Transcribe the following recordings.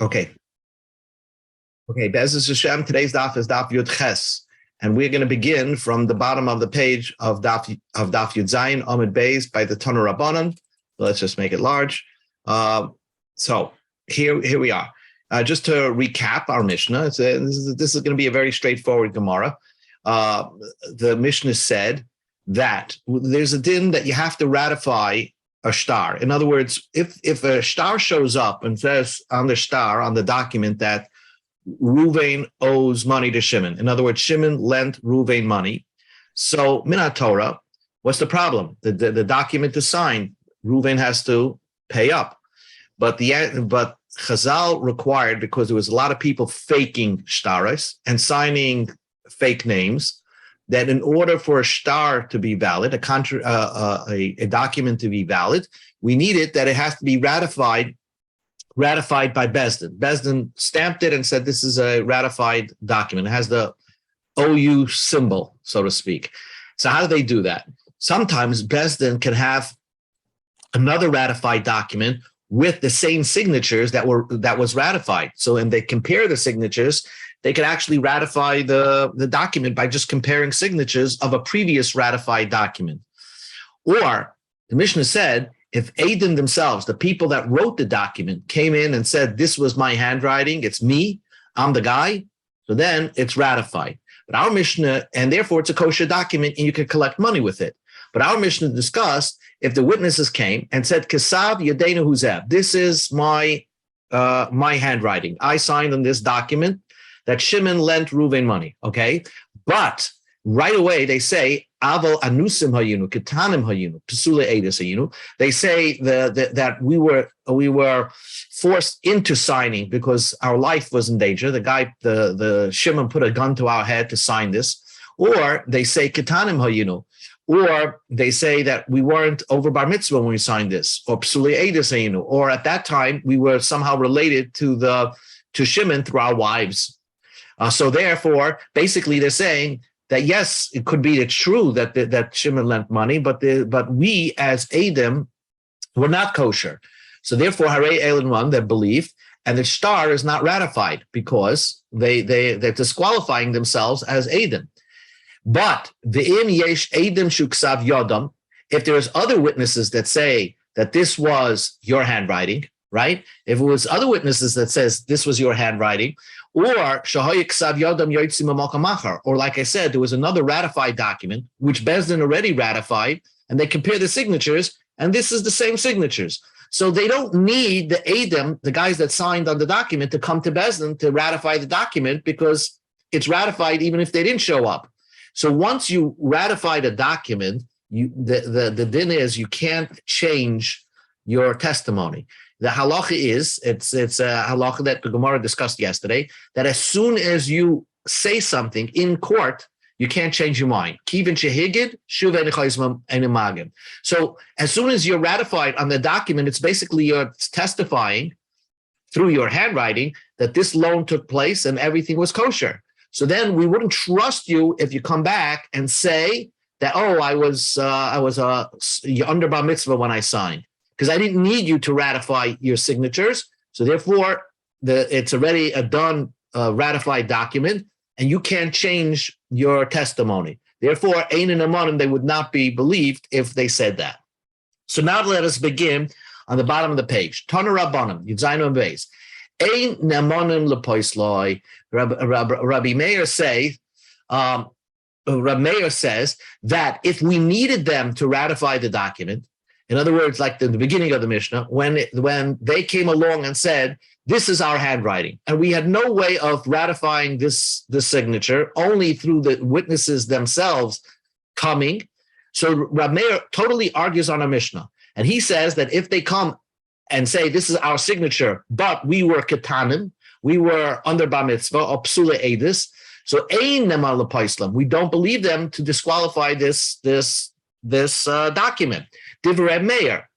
Okay. Okay. Be'ezus Hashem, today's daf is Daf Yud Ches. And we're going to begin from the bottom of the page of Daf Yud Zayin, Amud Beis, by the Tanu Rabbanan. Let's just make it large. So here we are. Just to recap our Mishnah, this is going to be a very straightforward Gemara. The Mishnah said that there's a din that you have to ratify a star. In other words, if a star shows up and says on the star, on the document, that Ruvain owes money to Shimon. In other words, Shimon lent Ruvain money. So Minat Torah, what's the problem? The document is signed. Ruvain has to pay up. But Chazal required, because there was a lot of people faking shtaros and signing fake names, that in order for a star to be valid, a document to be valid, we need it that it has to be ratified by Bezdin. Bezdin stamped it and said this is a ratified document. It has the OU symbol, so to speak. So how do they do that? Sometimes Bezdin can have another ratified document with the same signatures that was ratified. So when they compare the signatures, they can actually ratify the document by just comparing signatures of a previous ratified document. Or the Mishnah said, if Eidim themselves, the people that wrote the document, came in and said, this was my handwriting, it's me, I'm the guy, so then it's ratified. But our Mishnah, and therefore it's a kosher document and you can collect money with it. But our Mishnah discussed if the witnesses came and said, Kesav Yadeinu Huzev, this is my handwriting. I signed on this document that Shimon lent Ruvain money, okay? But right away they say, Aval anusim hayinu, ketanim hayinu, pesule edis hayinu. They say that we were forced into signing because our life was in danger. The Shimon put a gun to our head to sign this. Or they say ketanim hayinu. Or they say that we weren't over bar mitzvah when we signed this. Or pesule edis hayinu. Or at that time we were somehow related to Shimon through our wives. So therefore, basically, they're saying that yes, it could be true that Shimon lent money, but we as Eidim were not kosher. So therefore, Harei Elin one, they believed, and the star is not ratified because they're disqualifying themselves as Eidim. But the im yesh Eidim shuksav yodam, if there's other witnesses that say that this was your handwriting, right? If it was other witnesses that says this was your handwriting, or like I said, there was another ratified document which Bezdin already ratified, and they compare the signatures, and this is the same signatures. So they don't need the Eidim, the guys that signed on the document, to come to Bezdin to ratify the document because it's ratified even if they didn't show up. So once you ratify the document, the din is you can't change your testimony. The halacha is, it's a halacha that the Gemara discussed yesterday, that as soon as you say something in court, you can't change your mind. So as soon as you're ratified on the document, it's basically you're testifying through your handwriting that this loan took place and everything was kosher. So then we wouldn't trust you if you come back and say that, I was under bar mitzvah when I signed, because I didn't need you to ratify your signatures. So therefore, it's already a done ratified document, and you can't change your testimony. Therefore, Ein Namanim, they would not be believed if they said that. So now let us begin on the bottom of the page. Tanu Rabbanim, Yudzayin Beis. Ein Namanim lepoisloi. Rabbi Meir says that if we needed them to ratify the document, in other words, like the beginning of the Mishnah, when they came along and said, this is our handwriting, and we had no way of ratifying this signature, only through the witnesses themselves coming. So Rab Meir totally argues on a Mishnah. And he says that if they come and say, this is our signature, but we were ketanim, we were under bar mitzvah, or psula edis, so ein nemar lepaislam, we don't believe them to disqualify this document. Divrei Meir.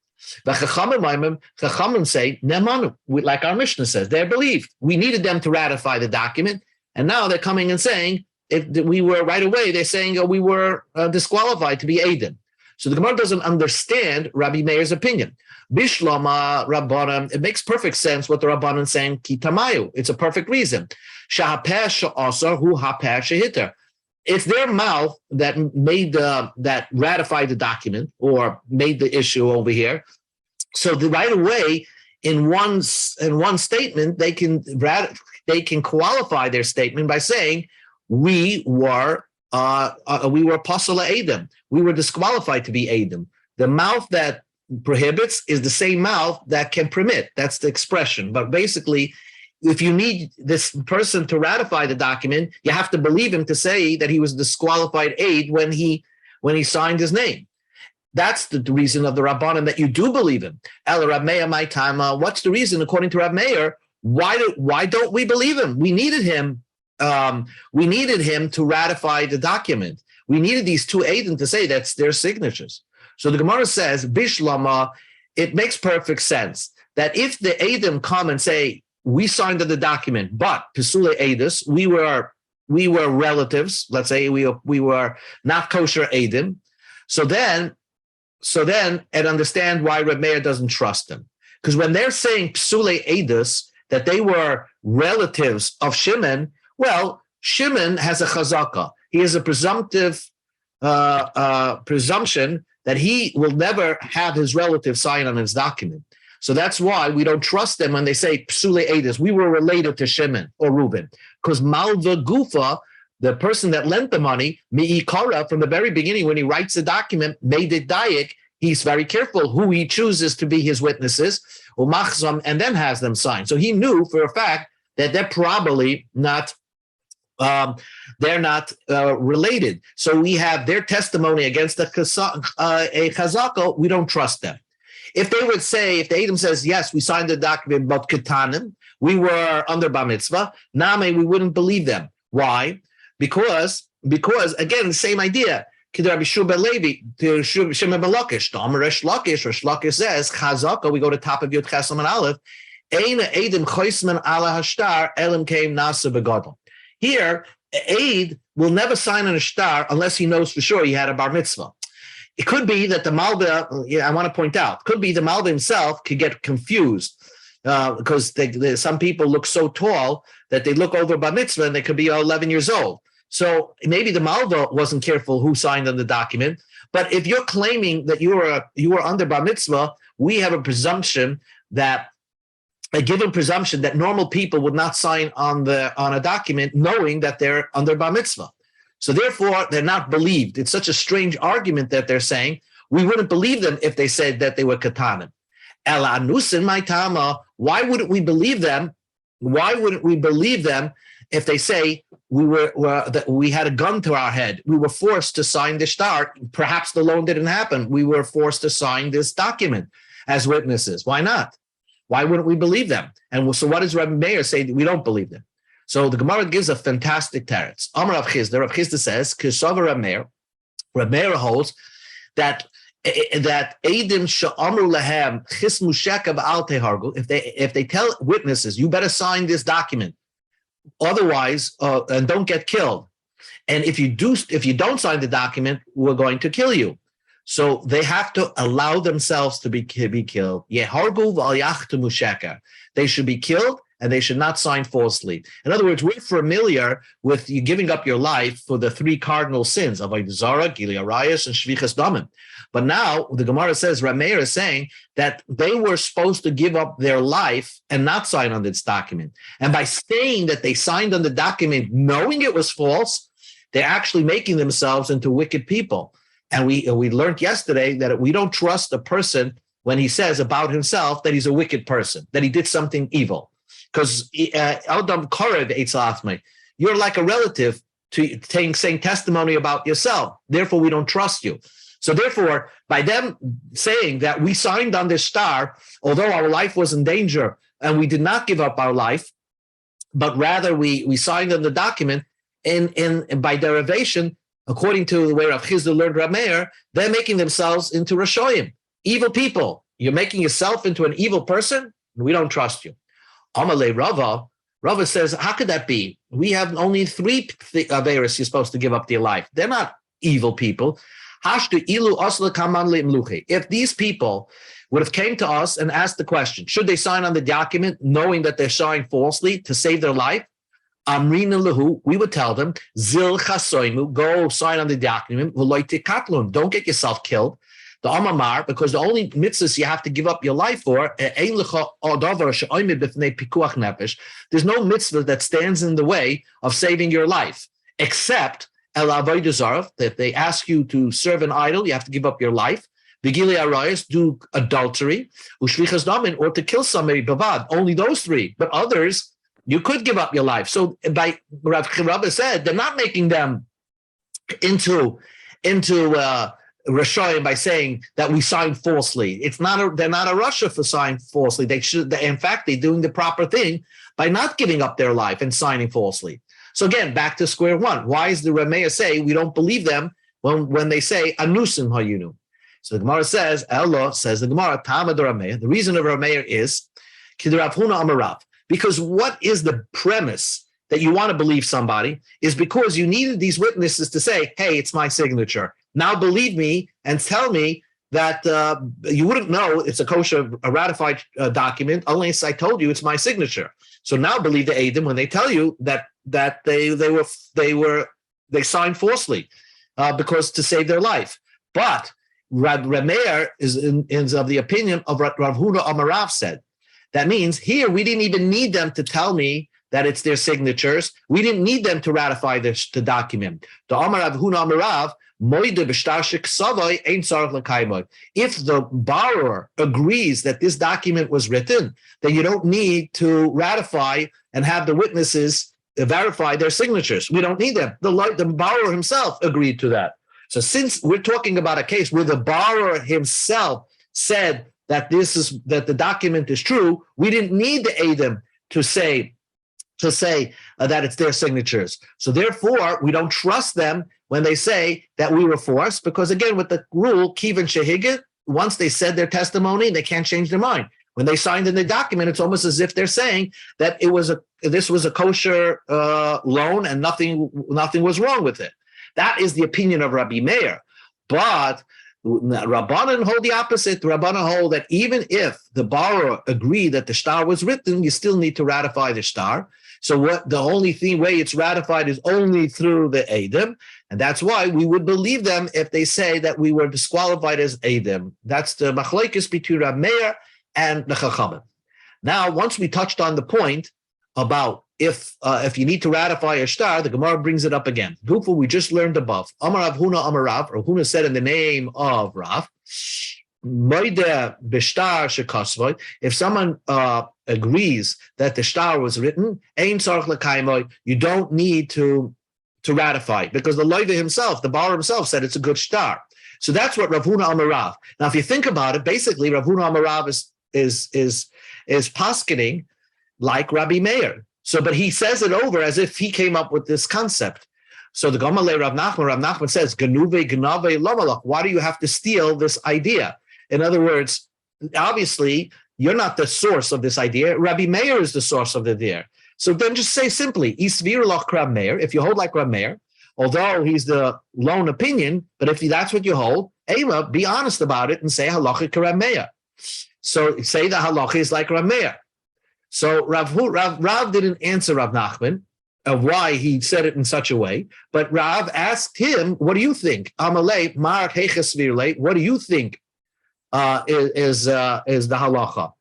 The Chachamim say, Nemanu, like our Mishnah says, they're believed. We needed them to ratify the document, and now they're coming and saying, we were right away, they're saying we were disqualified to be Eidim. So the Gemara doesn't understand Rabbi Meir's opinion. Bishlama Rabbanan, it makes perfect sense what the Rabbanan is saying, Ki Tamayu. It's a perfect reason. Shahapeh she'asar hu hapeh shehitter. It's their mouth that that ratified the document or made the issue over here. So right away, in one statement, they can qualify their statement by saying we were pasula Adam. We were disqualified to be Adam. The mouth that prohibits is the same mouth that can permit. That's the expression. But basically, if you need this person to ratify the document, you have to believe him to say that he was disqualified aid when he signed his name. That's the reason of the Rabbanan that you do believe him. El Rab Meir my time. What's the reason according to Rab Meir? Why don't we believe him? We needed him. We needed him to ratify the document. We needed these two Eidim to say that's their signatures. So the Gemara says, Bishlama, it makes perfect sense that if the Eidim come and say, we signed the document, but Pesule Eidus, we were relatives, let's say we were not kosher Eidim, so then and understand why Reb Meir doesn't trust them. Because when they're saying Pesule Eidus, that they were relatives of Shimon, well, Shimon has a chazaka. He has a presumptive presumption that he will never have his relative sign on his document. So that's why we don't trust them when they say Psule Edis. We were related to Shimon or Reuben. Because Malva Gufa, the person that lent the money, Mi'ikara, from the very beginning when he writes the document, made it daik, he's very careful who he chooses to be his witnesses, and then has them sign. So he knew for a fact that they're probably not related. So we have their testimony against a chazaka, we don't trust them. If they would say, if the Edom says, yes, we signed the document, but ketanim, we were under bar mitzvah, name, we wouldn't believe them. Why? Because again, the same idea. Rabbi Shua Levi, to Shimon ben Lakish, Resh Lakish says, chazaka, we go to top of Yud Chesam and Aleph, Eina Edom choisman ala hashtar, elim came nasa begadol. Here, aid will never sign on a shtar unless he knows for sure he had a bar mitzvah. It could be that the Malva, I want to point out, could be the Malva himself could get confused because some people look so tall that they look over bar mitzvah and they could be 11 years old. So maybe the Malva wasn't careful who signed on the document. But if you're claiming that you were under bar mitzvah, we have a given presumption that normal people would not sign on a document knowing that they're under bar mitzvah. So therefore, they're not believed. It's such a strange argument that they're saying. We wouldn't believe them if they said that they were katanim. Ela anusin my tama. Why wouldn't we believe them? Why wouldn't we believe them if they say that we had a gun to our head? We were forced to sign the shtar. Perhaps the loan didn't happen. We were forced to sign this document as witnesses. Why not? Why wouldn't we believe them? And so what does Rabbi Meir say? We don't believe them. So the Gemara gives a fantastic teretz. Amar Rav Chisda says, Kesava Rab Meir holds that Eidim she'amru lahem chismu shekav al tehargu. If they tell witnesses, you better sign this document, otherwise, and don't get killed. And if you don't sign the document, we're going to kill you. So they have to allow themselves to be killed. Yehargu v'al yachtamu sheker. They should be killed, and they should not sign falsely. In other words, we're familiar with you giving up your life for the three cardinal sins of Avodah Zarah, Gilui Arayos, and Shvichas Damim. But now the Gemara says, Rab Meir is saying that they were supposed to give up their life and not sign on this document. And by saying that they signed on the document knowing it was false, they're actually making themselves into wicked people. And we learned yesterday that we don't trust a person when he says about himself that he's a wicked person, that he did something evil. Because Adam Korev Eitzalafme, you're like a relative to saying testimony about yourself. Therefore, we don't trust you. So therefore, by them saying that we signed on this star, although our life was in danger and we did not give up our life, but rather we signed on the document, and by derivation, according to the way Rav Chisda learned Rab Meir, they're making themselves into Rashoyim, evil people. You're making yourself into an evil person? We don't trust you. Amalei Rava says, how could that be? We have only three Averis you're supposed to give up your life. They're not evil people. If these people would have came to us and asked the question, should they sign on the document knowing that they're signing falsely to save their life? Amrina lahu, we would tell them, Zil chasoimu, go sign on the document, don't get yourself killed. The Amamar, because the only mitzvahs you have to give up your life for, there's no mitzvah that stands in the way of saving your life, except that if they ask you to serve an idol, you have to give up your life. Begili arayos, do adultery, ushlichas damin, or to kill somebody, bavad. Only those three, but others, you could give up your life. So by Rav said, they're not making them into Rashayim by saying that we signed falsely. They're not a Russia for signing falsely. In fact, they're doing the proper thing by not giving up their life and signing falsely. So again, back to square one. Why is the Rameya say we don't believe them when they say anusim hayunu? So the Gemara says, Allah says the Gemara, Tamad Rameya. The reason of Rameya is Kidarav Huna Amarav. Because what is the premise that you want to believe somebody is because you needed these witnesses to say, hey, it's my signature. Now believe me and tell me that you wouldn't know it's a kosher, a ratified document unless I told you it's my signature. So now believe the Eidim when they tell you that they signed falsely because to save their life. But Rameir is of the opinion of Rav Huna Amarav said. That means here we didn't even need them to tell me that it's their signatures. We didn't need them to ratify the document. The Amar Rav Huna Amarav, if the borrower agrees that this document was written, then you don't need to ratify and have the witnesses verify their signatures. We don't need them. The borrower himself agreed to that. So since we're talking about a case where the borrower himself said that the document is true, we didn't need the Eidim to say that it's their signatures. So therefore, we don't trust them when they say that we were forced, because again, with the rule, Kivan Shehigit, once they said their testimony, they can't change their mind. When they signed in the document, it's almost as if they're saying that this was a kosher loan and nothing was wrong with it. That is the opinion of Rabbi Meir. But Rabbanan hold the opposite. Rabbanan hold that even if the borrower agreed that the shtar was written, you still need to ratify the shtar. So the only way it's ratified is only through the Eidim, and that's why we would believe them if they say that we were disqualified as Eidim. That's the machlokes between Rab Meir and the Chachamim. Now, once we touched on the point about if you need to ratify a shtar, the Gemara brings it up again. Gufa, we just learned above. Amar Rav Huna Amar Rav, or Huna said in the name of Rav, if someone agrees that the shtar was written, you don't need to ratify, because the loiva himself, the borrower himself, said it's a good shtar. So that's what Rav Huna Amar Rav. Now, if you think about it, basically Rav Huna Amar Rav is paskening like Rabbi Meir. So, but he says it over as if he came up with this concept. So the Gamalei Rav Nachman says, Genuve Gnave Lomalach, why do you have to steal this idea? In other words, obviously, you're not the source of this idea. Rabbi Meir is the source of the idea. So then just say simply, Isvir Lach Rab Meir, if you hold like Rab Meir, although he's the lone opinion, but if that's what you hold, Ema, be honest about it and say halachic Rab Meir. So say the halacha is like Rab Meir. So Rav didn't answer Rav Nachman of why he said it in such a way, but Rav asked him, what do you think? Amalei, Mark Heichesvirle, what do you think is the halacha?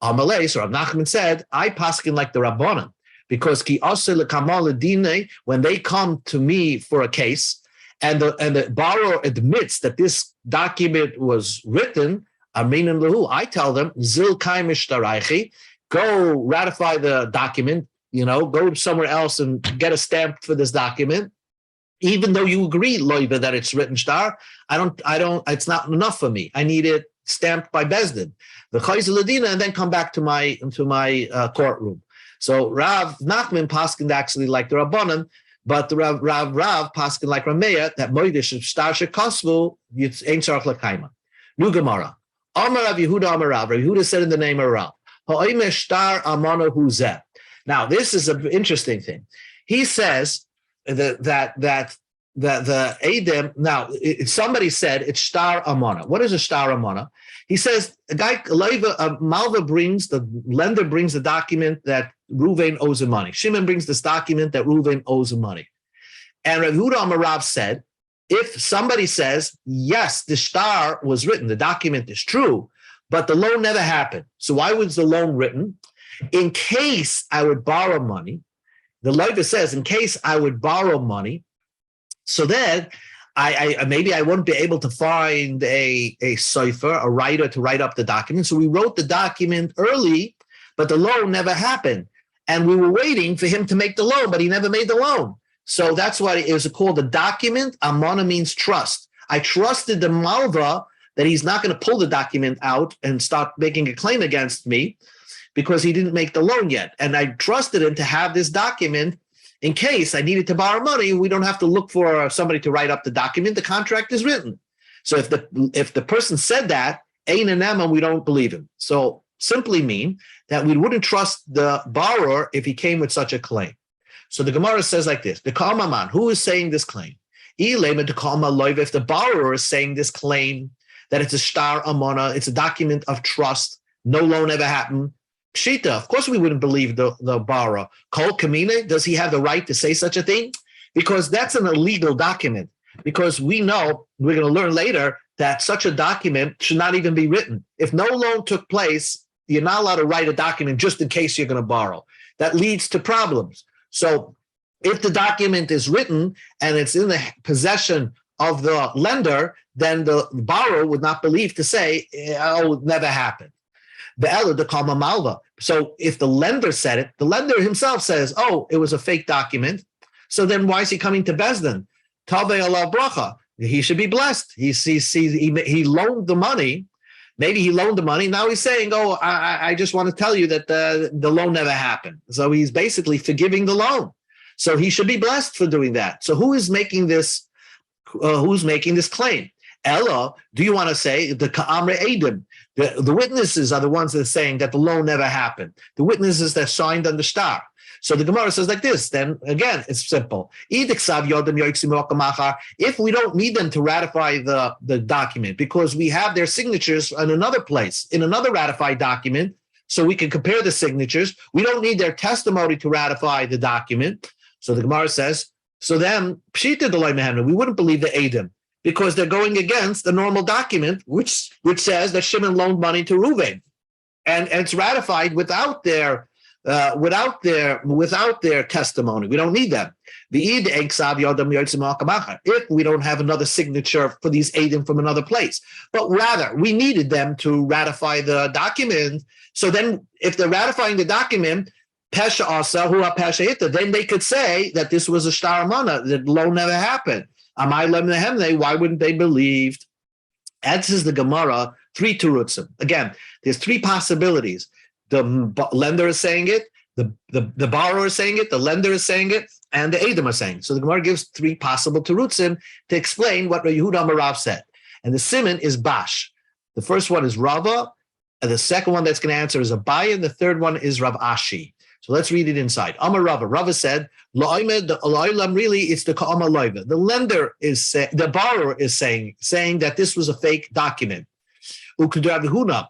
Amalei, so Rav Nachman said, I paskin like the Rabbanan, because ki asel kamal dine, when they come to me for a case, and the borrower admits that this document was written, Aminan lahu, I tell them, zil kai mishtaraichi, go ratify the document, go somewhere else and get a stamp for this document, even though you agree, Loiva, that it's written shtar. I don't, it's not enough for me. I need it stamped by Bezdin, the Chayz Ladina, and then come back to my courtroom. So Rav Nachman paskin actually like the Rabbanan, but the Rav paskin like Rameya, that Moedish shtar shekasvu, it's ein tzarich l'kaima. New Gemara. Amar Rav Yehuda Amar Rav. Rav Yehuda said in the name of Rav, now, this is an interesting thing. He says that the Edom. Now, somebody said it's Shtar Amana. What is a Shtar Amana? He says Malva brings, the lender brings the document that Reuven owes him money. Shimon brings this document that Reuven owes him money. And Rav Yehuda Amar Rav said, if somebody says, yes, the shtar was written, the document is true, but the loan never happened. So why was the loan written? In case I would borrow money, the Levi says, in case I would borrow money, so then I maybe I wouldn't be able to find a cipher, a writer to write up the document. So we wrote the document early, but the loan never happened. And we were waiting for him to make the loan, but he never made the loan. So that's why it was called a document. Amana means trust. I trusted the Malva that he's not going to pull the document out and start making a claim against me because he didn't make the loan yet. And I trusted him to have this document in case I needed to borrow money. We don't have to look for somebody to write up the document. The contract is written. So if the person said that, Ein Enema, we don't believe him. So simply mean that we wouldn't trust the borrower if he came with such a claim. So the Gemara says like this: the Kalmaman, who is saying this claim? If the borrower is saying this claim that it's a shtar amana, it's a document of trust, no loan ever happened. Pshita, of course we wouldn't believe the borrower. Kol Kamine, does he have the right to say such a thing? Because that's an illegal document. Because we know, we're going to learn later, that such a document should not even be written. If no loan took place, you're not allowed to write a document just in case you're going to borrow. That leads to problems. So if the document is written and it's in the possession of the lender, then the borrower would not believe to say, oh, it never happened. So if the lender said it, the lender himself says, oh, it was a fake document. So then why is he coming to Bezdin? He should be blessed. He loaned the money. Maybe he loaned the money. Now he's saying, oh, I just want to tell you that the loan never happened. So he's basically forgiving the loan. So he should be blessed for doing that. So who is making this? Who's making this claim? Ella, do you want to say the Ka'amre Edom? The witnesses are the ones that are saying that the loan never happened. The witnesses that signed on the shtar. So the Gemara says like this, then again, it's simple. If we don't need them to ratify the document because we have their signatures in another place, in another ratified document, so we can compare the signatures, we don't need their testimony to ratify the document. So the Gemara says, so then, Pshita D'Loi Mehem, we wouldn't believe the Edom because they're going against the normal document, which says that Shimon loaned money to Reuven. And it's ratified without their testimony. We don't need them. If we don't have another signature for these Edom from another place, but rather we needed them to ratify the document. So then if they're ratifying the document, Pesha Asa, who are Pesha Ita, then they could say that this was a shtar amana, that loan never happened. Why wouldn't they believe? Answers the Gemara, 3 terutzim. Again, there's 3 possibilities. The lender is saying it, the borrower is saying it, the lender is saying it, and the Edom are saying it. So the Gemara gives 3 possible terutzim to explain what Rav Yehuda Amar Rav said. And the siman is Bash. The first one is Rava, and the second one that's going to answer is Abaye, and the third one is Rav Ashi. So let's read it inside. Amar Rava. Rava said, really, it's the Ka'ama Loiva. The lender is the borrower is saying that this was a fake document. Ukudravihuna.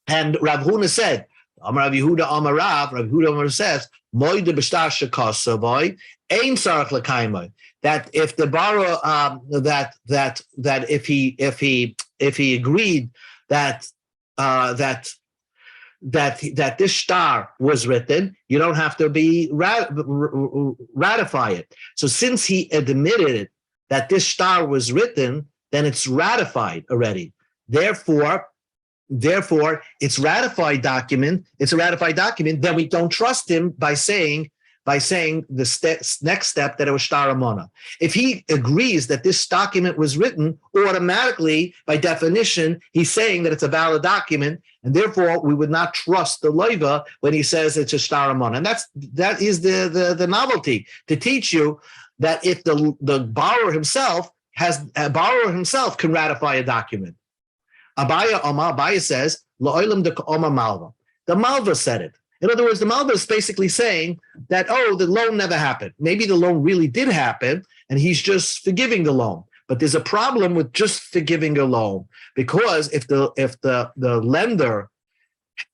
And Rav Huna said, Amar Rav Yehuda Amar Rav Yehuda Amar says, Moide b'shtar shekasavoy, ein sarach l'kaimoi. That if the borrower, that if he agreed that this shtar was written, you don't have to be ratify it. So since he admitted that this shtar was written, then it's ratified already. Therefore, it's ratified document. It's a ratified document. Then we don't trust him by saying the next step that it was shtar amana. If he agrees that this document was written, automatically, by definition, he's saying that it's a valid document, and therefore we would not trust the loiva when he says it's a shtar amana. And that is the novelty, to teach you that if the borrower himself can ratify a document. Abaye says, La'olam de Ka'oma Malva. The Malva said it. In other words, the Malva is basically saying that, oh, the loan never happened. Maybe the loan really did happen, and he's just forgiving the loan. But there's a problem with just forgiving a loan, because if the lender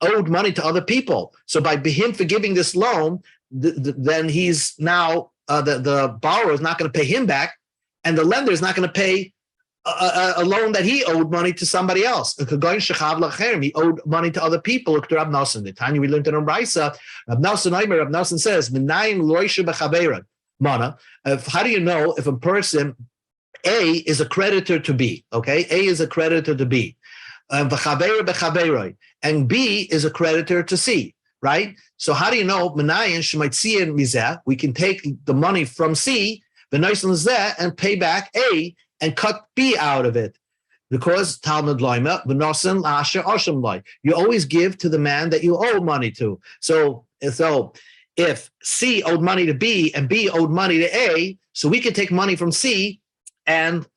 owed money to other people, so by him forgiving this loan, then he's now the borrower is not going to pay him back, and the lender is not going to pay a loan that he owed money to somebody else. He owed money to other people. The Tanya we learned in Raisa, Rav Nelson says, how do you know if a person A is a creditor to B? Okay, A is a creditor to B, and B is a creditor to C, right? So how do you know? We can take the money from C and pay back A and cut B out of it, because Talmud Loima, you always give to the man that you owe money to. So if C owed money to B and B owed money to A, so we could take money from C and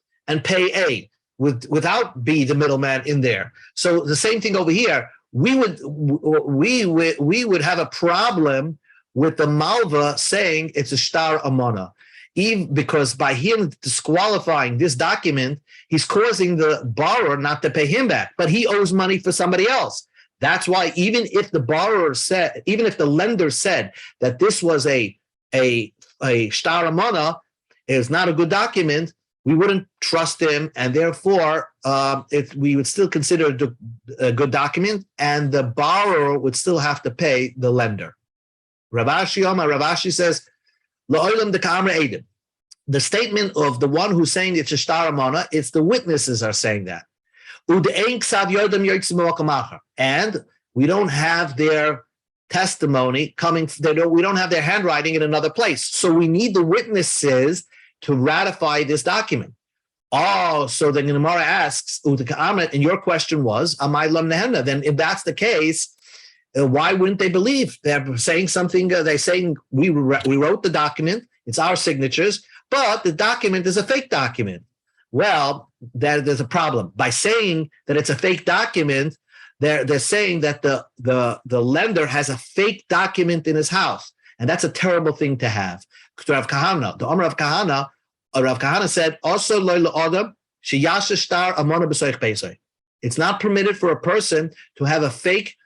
pay A without B, the middleman, in there. So the same thing over here. We would have a problem with the Malva saying it's a shtar amona, even because by him disqualifying this document, he's causing the borrower not to pay him back, but he owes money for somebody else. That's why even if the lender said that this was a shtar amona, is not a good document, we wouldn't trust him, and therefore we would still consider it a good document, and the borrower would still have to pay the lender. Ravashi says, the statement of the one who's saying it's a shtar amona, it's the witnesses are saying that. And we don't have their testimony coming, we don't have their handwriting in another place. So we need the witnesses to ratify this document. Oh, so the Gemara asks, and your question was, then if that's the case, why wouldn't they believe? They're saying something, they're saying we wrote the document, it's our signatures, but the document is a fake document. Well, there's a problem. By saying that it's a fake document, they're saying that the lender has a fake document in his house, and that's a terrible thing to have. Rav Kahana, the Rav Kahana said, also it's not permitted for a person to have a fake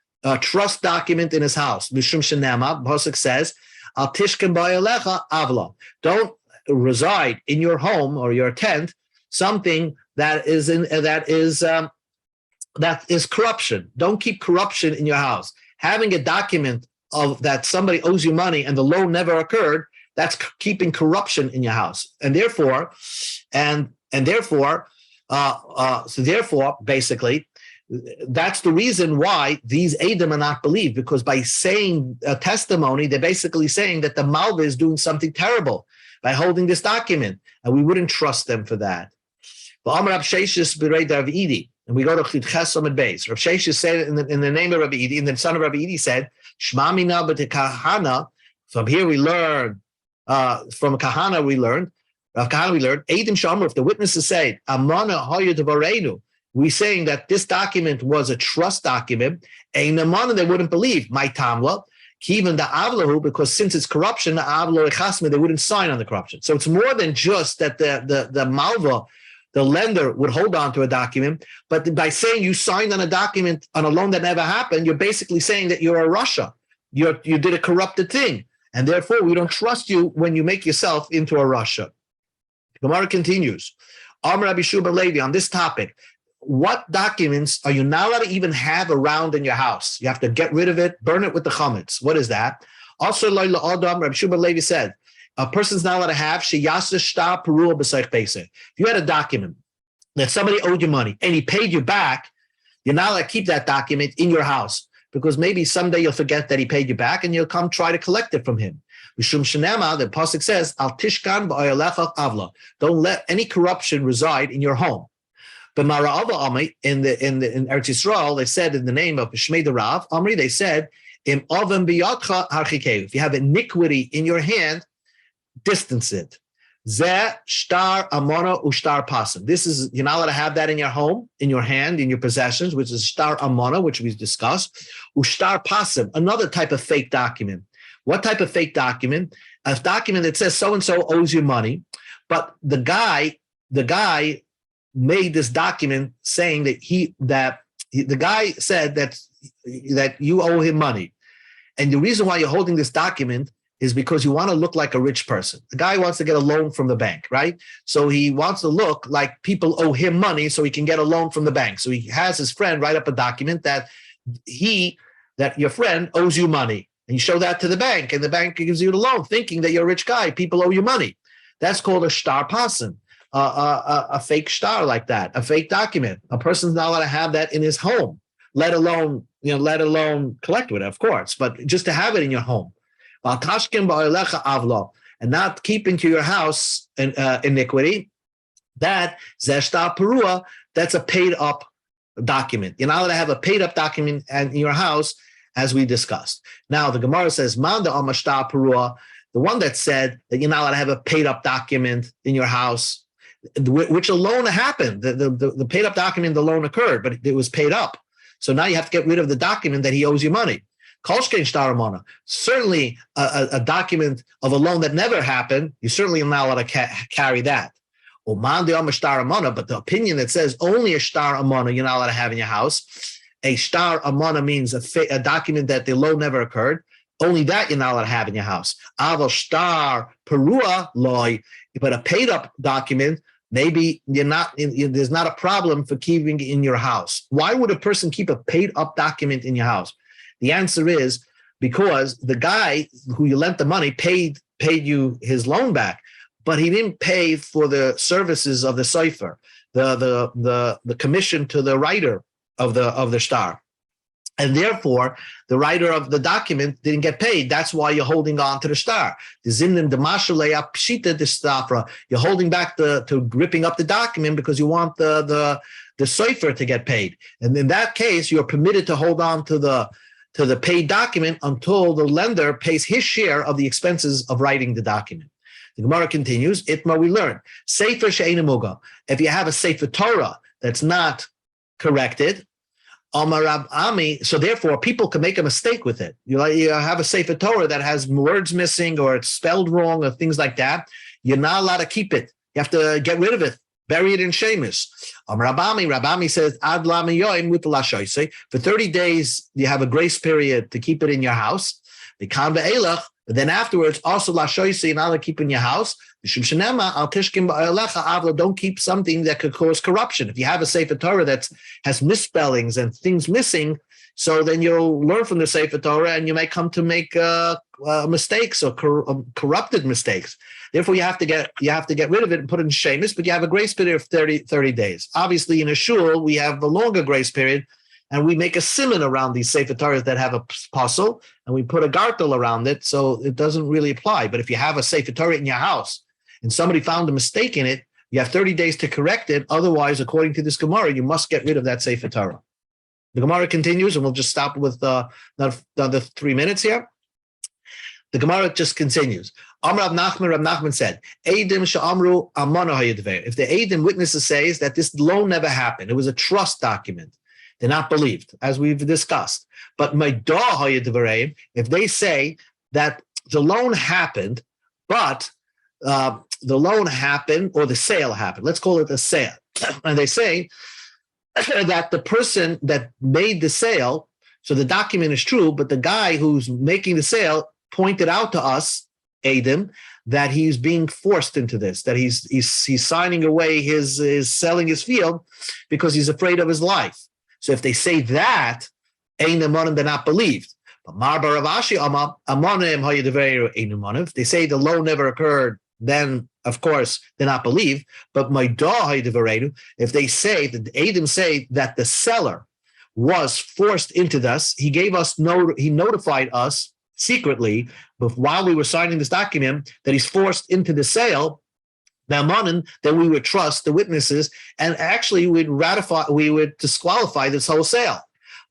trust document in his house. Mishum Shenema, Pasuk says, Al Tishkem Ba'alecha Avla. Don't reside in your home or your tent something that is corruption. Don't keep corruption in your house. Having a document of that somebody owes you money and the loan never occurred, that's keeping corruption in your house, and therefore, basically, that's the reason why these Edom are not believed, because by saying a testimony, they're basically saying that the Malva is doing something terrible by holding this document, and we wouldn't trust them for that. And we go to Chidches Amud Beis. Rav Sheshes said in the name of Rabbi Idi, and the son of Rabbi Idi said, Shma mina b'tekahana. From here we learn. From Kahana we learned, Eidim Shamar, if the witnesses say, Amana Hoya Devarenu, we saying that this document was a trust document, Ein Amana, they wouldn't believe. My Tamla, Kivan the Avlahu, because since it's corruption, the Avlo Echasme, they wouldn't sign on the corruption. So it's more than just that the Malva, the lender, would hold on to a document, but by saying you signed on a document on a loan that never happened, you're basically saying that you're a Russia. You did a corrupted thing. And therefore, we don't trust you when you make yourself into a Russia. Gemara continues. Amar Rabbi Shua Levi, on this topic, what documents are you not allowed to even have around in your house? You have to get rid of it, burn it with the chametz. What is that? Also, Rabbi Shua Levi said, a person's not allowed to have sheyasa shtar perua b'seich pesach. If you had a document that somebody owed you money and he paid you back, you're not allowed to keep that document in your house, because maybe someday you'll forget that he paid you back and you'll come try to collect it from him. Mishum Shenema, the pasuk says, Al Tishkan b'ayalecha avla. Don't let any corruption reside in your home. But Mara'ava Amri, in Eretz Yisrael, they said in the name of Shmei the Rav Amri, they said, Im Ovem biyadcha harchikeu. If you have iniquity in your hand, distance it. Zeh shtar amona ushtar pasim. This is, you're not allowed to have that in your home, in your hand, in your possessions, which is shtar amona, which we discussed. Ushtar pasim, another type of fake document. What type of fake document? A document that says so-and-so owes you money, but the guy made this document saying that the guy said that you owe him money. And the reason why you're holding this document is because you want to look like a rich person. The guy wants to get a loan from the bank, right? So he wants to look like people owe him money so he can get a loan from the bank. So he has his friend write up a document that your friend owes you money. And you show that to the bank, and the bank gives you the loan, thinking that you're a rich guy. People owe you money. That's called a shtar pasim, a fake shtar like that, a fake document. A person's not allowed to have that in his home, let alone collect with it, of course, but just to have it in your home. And not keep into your house iniquity, that's a paid up document. You're not allowed to have a paid up document in your house, as we discussed. Now the Gemara says, Manda amashtar perua, the one that said that you're not allowed to have a paid up document in your house, which a loan happened. The paid up document, the loan occurred, but it was paid up. So now you have to get rid of the document that he owes you money. Certainly a document of a loan that never happened, you certainly are not allowed to carry that. But the opinion that says only a shtar amana you're not allowed to have in your house, a shtar amana means a document that the loan never occurred, only that you're not allowed to have in your house. Aval shtar perua loy, but a paid up document, maybe there's not a problem for keeping it in your house. Why would a person keep a paid up document in your house? The answer is because the guy who you lent the money paid you his loan back, but he didn't pay for the services of the cipher, the commission to the writer of the shtar. And therefore, the writer of the document didn't get paid. That's why you're holding on to the shtar. You're holding back to ripping up the document because you want the cipher to get paid. And in that case, you're permitted to hold on to the paid document until the lender pays his share of the expenses of writing the document. The Gemara continues, Itma, we learn, Sefer she'eina muga. If you have a Sefer Torah that's not corrected, Amar Rab Ami, so therefore people can make a mistake with it. You have a Sefer Torah that has words missing or it's spelled wrong or things like that. You're not allowed to keep it. You have to get rid of it. Bury it in shemus. Rabami says, Ad for 30 days, you have a grace period to keep it in your house. But then afterwards, also you're not allowed to keep in your house. Don't keep something that could cause corruption. If you have a Sefer Torah that has misspellings and things missing, so then you'll learn from the Sefer Torah and you may come to make mistakes or corrupted mistakes. Therefore, you have to get rid of it and put it in shemus, but you have a grace period of 30 days. Obviously, in a shul, we have a longer grace period, and we make a siman around these Sefer Torahs that have a puzzle, and we put a gartel around it, so it doesn't really apply. But if you have a Sefer Torah in your house and somebody found a mistake in it, you have 30 days to correct it. Otherwise, according to this Gemara, you must get rid of that Sefer Torah. The Gemara continues, and we'll just stop with another 3 minutes here. The Gemara just continues. Rab Nachman said, Eidim she'amru amana hayadver. If the Eidim witnesses says that this loan never happened, it was a trust document, they're not believed, as we've discussed. But Maidah hayadver, if they say that the loan happened, but the loan happened or the sale happened, let's call it a sale, and they say that the person that made the sale, so the document is true, but the guy who's making the sale pointed out to us, Adam, that he's being forced into this, that he's signing away his selling his field because he's afraid of his life. So if they say that, they're not believed. But if they say the loan never occurred, then of course they're not believed. But if they say that the Adam say that the seller was forced into this, he notified us secretly, but while we were signing this document, that he's forced into the sale, then we would trust the witnesses, and actually we would disqualify this whole sale.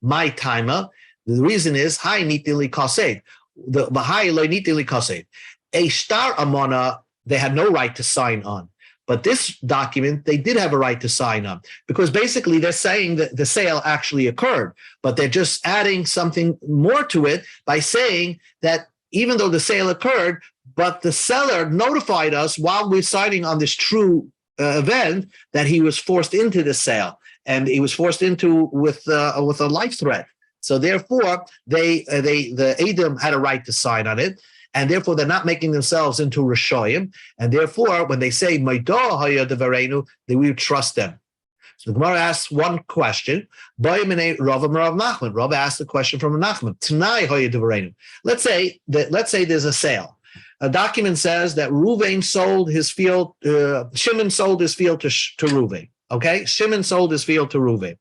My timer, the reason is high nitili kased. The high lo nitili kased. A shtar amana, they had no right to sign on. But this document, they did have a right to sign on, because basically they're saying that the sale actually occurred, but they're just adding something more to it by saying that even though the sale occurred, but the seller notified us while we're signing on this true event that he was forced into the sale, and he was forced into with a life threat. So therefore, the Edom had a right to sign on it, and therefore they're not making themselves into Rishoyim, and therefore when they say Maidah Haya Devarenu, we would trust them. So the Gemara asks one question. Rav Nachman. Rav asked the question from Nachman. Tanai Haya Devarenu. Let's say there's a sale. A document says that Reuven sold his field. Shimon sold his field to Reuven. Okay, Shimon sold his field to Reuven,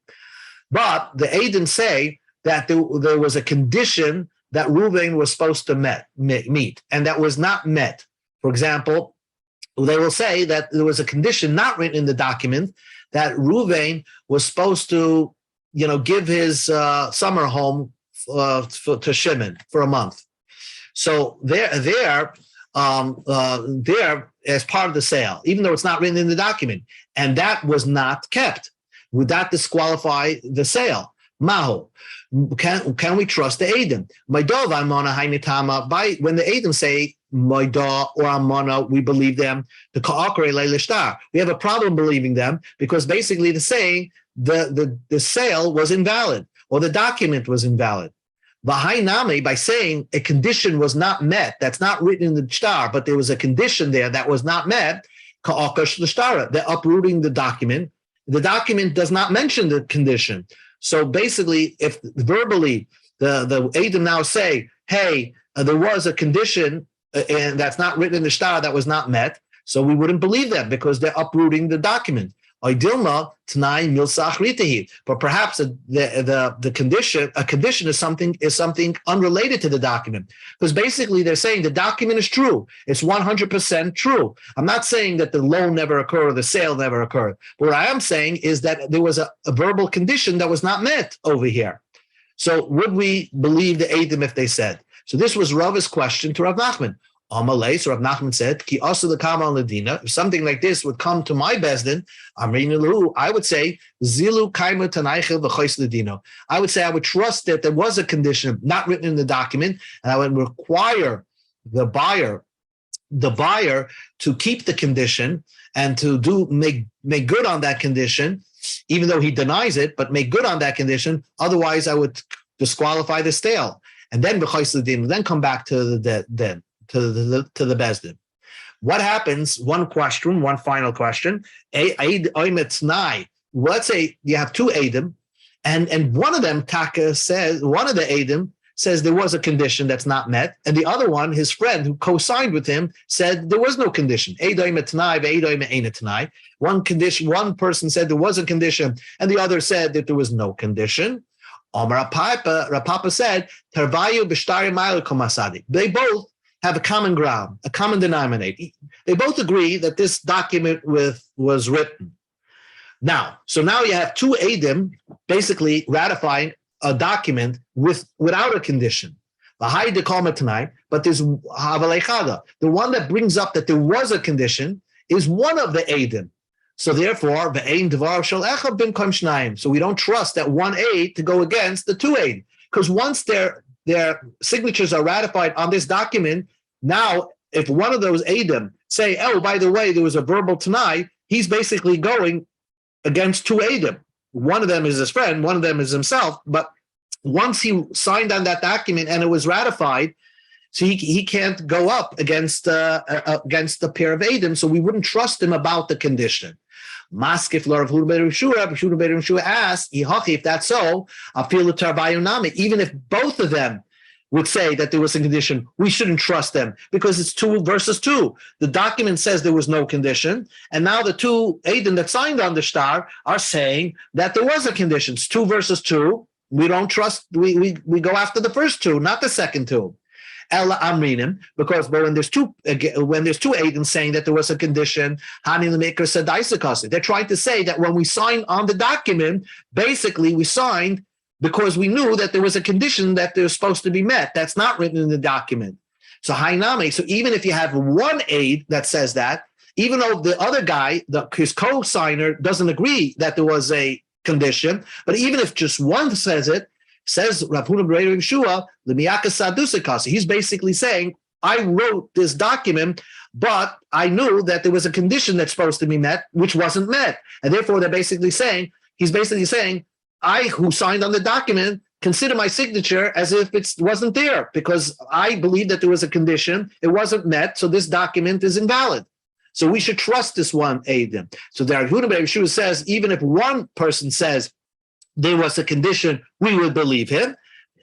but the Edom say that there was a condition that Reuven was supposed to meet, and that was not met. For example, they will say that there was a condition not written in the document that Reuven was supposed to, give his summer home to Shimon for a month. So they're as part of the sale, even though it's not written in the document, and that was not kept. Would that disqualify the sale? Mahu. Can we trust the Edom? When the Edom say Maidah or Amana, we believe them. We have a problem believing them because basically they're saying the sale was invalid or the document was invalid. V'hainami, by saying a condition was not met, that's not written in the shtar, but there was a condition there that was not met, they're uprooting the document. The document does not mention the condition. So basically, if verbally the Edom now say, hey, there was a condition and that's not written in the shtar that was not met, so we wouldn't believe them because they're uprooting the document. But perhaps the condition, a condition is something unrelated to the document, because basically they're saying the document is true, it's 100% true. I'm not saying that the loan never occurred or the sale never occurred. But what I am saying is that there was a verbal condition that was not met over here. So would we believe the Edom if they said? So this was Rav's question to Rav Nachman. Amalei, so Rav Nachman said, Ki also the Kamal Ladina, if something like this would come to my bezdin, I would say, Zilu Kaima Tanaichel v'chois Ladino. I would say I would trust that there was a condition not written in the document, and I would require the buyer to keep the condition and to make good on that condition, even though he denies it, but make good on that condition. Otherwise, I would disqualify the sale. And then v'chois Ladino, then come back to the Bezdin. What happens? One final question. Let's say you have two Edom, and one of them, Taka says, one of the Edom says there was a condition that's not met, and the other one, his friend who co-signed with him, said there was no condition. One condition, one person said there was a condition, and the other said that there was no condition. Rapapa said, they both have a common ground, a common denominator. They both agree that this document was written. Now you have two Edom basically ratifying a document without a condition. But there's the one that brings up that there was a condition is one of the Edom. So therefore, so we don't trust that one aid to go against the two aid, because once their signatures are ratified on this document, now if one of those Edom say, oh, by the way, there was a verbal Tanai, he's basically going against two Edom. One of them is his friend, one of them is himself, but once he signed on that document and it was ratified, so he can't go up against the pair of Edom, so we wouldn't trust him about the condition. Maskif Larav Huda asked, if that's so, even if both of them would say that there was a condition, we shouldn't trust them because it's 2 versus 2. The document says there was no condition, and now the two Edom that signed on the shtar are saying that there was a condition. It's 2 versus 2. We don't trust. We go after the first two, not the second two. Ella Amrinim, because when there's two Edom saying that there was a condition, they're trying to say that when we signed on the document, basically we signed because we knew that there was a condition that was supposed to be met. That's not written in the document. So Hainame, so even if you have one aid that says that, even though the other guy, his co-signer, doesn't agree that there was a condition, but even if just one says it, Says Rav Huna B'Rei Yeshua, L'miyaka Sadusakasi. He's basically saying, I wrote this document, but I knew that there was a condition that's supposed to be met, which wasn't met. And therefore, he's basically saying, I, who signed on the document, consider my signature as if it wasn't there, because I believe that there was a condition, it wasn't met, so this document is invalid. So we should trust this one Eidim. So the Rav Huna B'Rei Yeshua says, even if one person says there was a condition, we would believe him.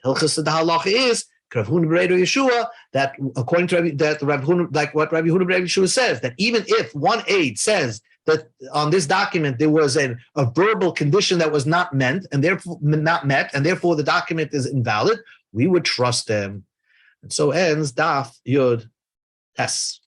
Hilchas the halacha is Rav Huna B'Rei Yeshua, that according to Rav Huna, like what Rav Huna B'Rei Yeshua says, that even if one aid says that on this document there was a verbal condition that was not met, and therefore the document is invalid, we would trust them. And so ends Daf Yud Tes.